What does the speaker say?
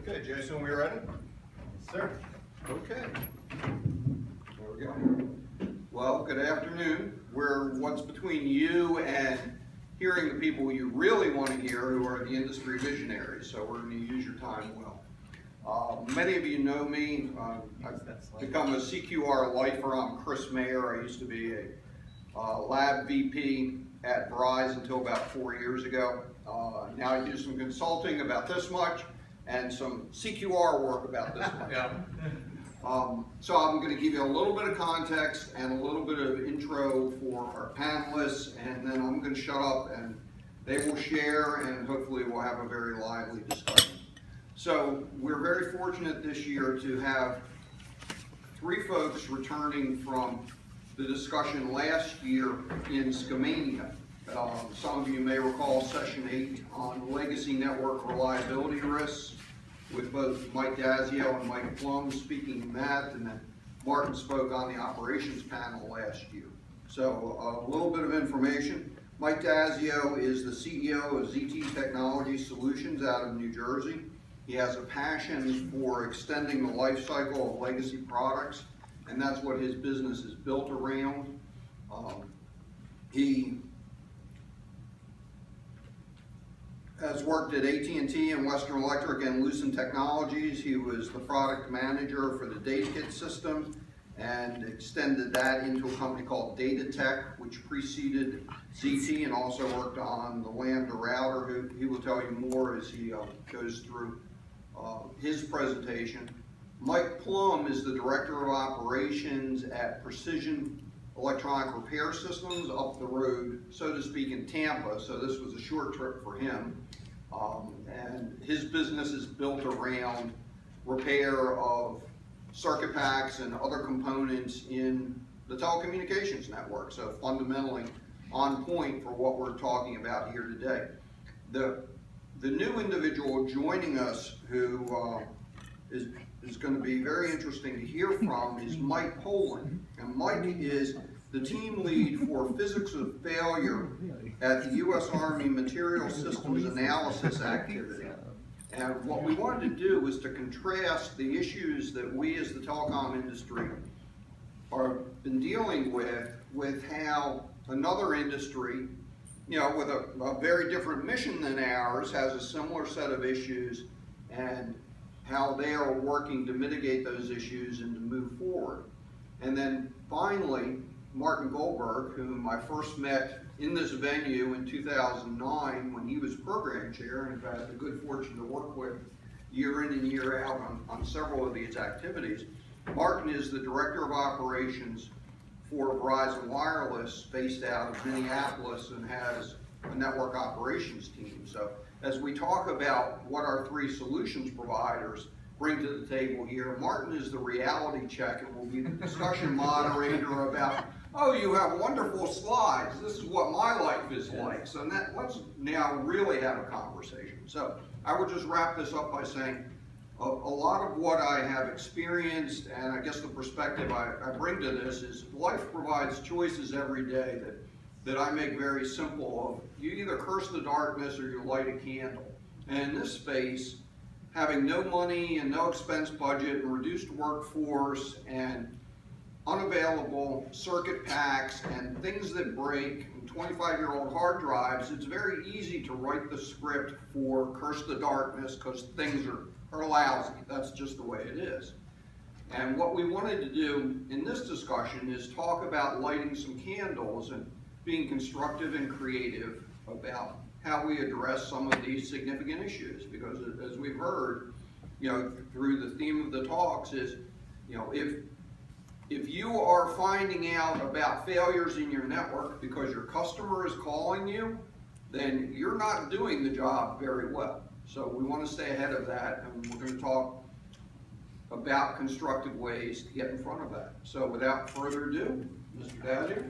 Okay, Jason, we ready? Sir. Okay. There we go. Well, good afternoon. We're what's between you and hearing the people you really want to hear, who are the industry visionaries. So we're going to use your time well. Many of you know me. I've become a CQR lifer. I'm Chris Mayer. I used to be a lab VP at Verizon until about 4 years ago. Now I do some consulting about this much and some CQR work about this much. Yeah. So I'm going to give you a little bit of context and a little bit of intro for our panelists, and then I'm going to shut up and they will share, and hopefully we'll have a very lively discussion. So we're very fortunate this year to have 3 folks returning from the discussion last year in Skamania. Some of you may recall session 8 on legacy network reliability risks, with both Mike Dazzio and Mike Plum speaking in that, and then Martin spoke on the operations panel last year. So a little bit of information. Mike Dazzio is the CEO of ZT Technology Solutions out of New Jersey. He has a passion for extending the life cycle of legacy products, and that's what his business is built around. He has worked at AT&T and Western Electric and Lucent Technologies. He was the product manager for the DataKit system and extended that into a company called DataTech, which preceded ZT, and also worked on the Lambda router. He will tell you more as he goes through his presentation. Mike Plum is the Director of Operations at Precision Electronic Repair Systems up the road, so to speak, in Tampa. So this was a short trip for him. And his business is built around repair of circuit packs and other components in the telecommunications network. So fundamentally on point for what we're talking about here today. The new individual joining us who is going to be very interesting to hear from is Mike Poland. And Mike is the team lead for physics of failure at the U.S. Army Material Systems Analysis activity. And what we wanted to do was to contrast the issues that we as the telecom industry are been dealing with how another industry, you know, with a very different mission than ours, has a similar set of issues, and how they are working to mitigate those issues and to move forward. And then finally, Martin Goldberg, whom I first met in this venue in 2009 when he was program chair, and I've had the good fortune to work with year in and year out on several of these activities. Martin is the Director of Operations for Verizon Wireless, based out of Minneapolis, and has a network operations team. So as we talk about what our 3 solutions providers bring to the table here, Martin is the reality check and will be the discussion moderator about, oh, you have wonderful slides. This is what my life is like. So let's now really have a conversation. So I would just wrap this up by saying a lot of what I have experienced, and I guess the perspective I bring to this, is life provides choices every day that I make very simple. You either curse the darkness or you light a candle. And in this space, having no money and no expense budget and reduced workforce and unavailable circuit packs and things that break, and 25-year-old hard drives, it's very easy to write the script for curse the darkness because things are lousy. That's just the way it is. And what we wanted to do in this discussion is talk about lighting some candles and being constructive and creative about how we address some of these significant issues. Because as we've heard, you know, through the theme of the talks is, you know, if you are finding out about failures in your network because your customer is calling you, then you're not doing the job very well. So we want to stay ahead of that, and we're going to talk about constructive ways to get in front of that. So without further ado, Mr. Dazzio.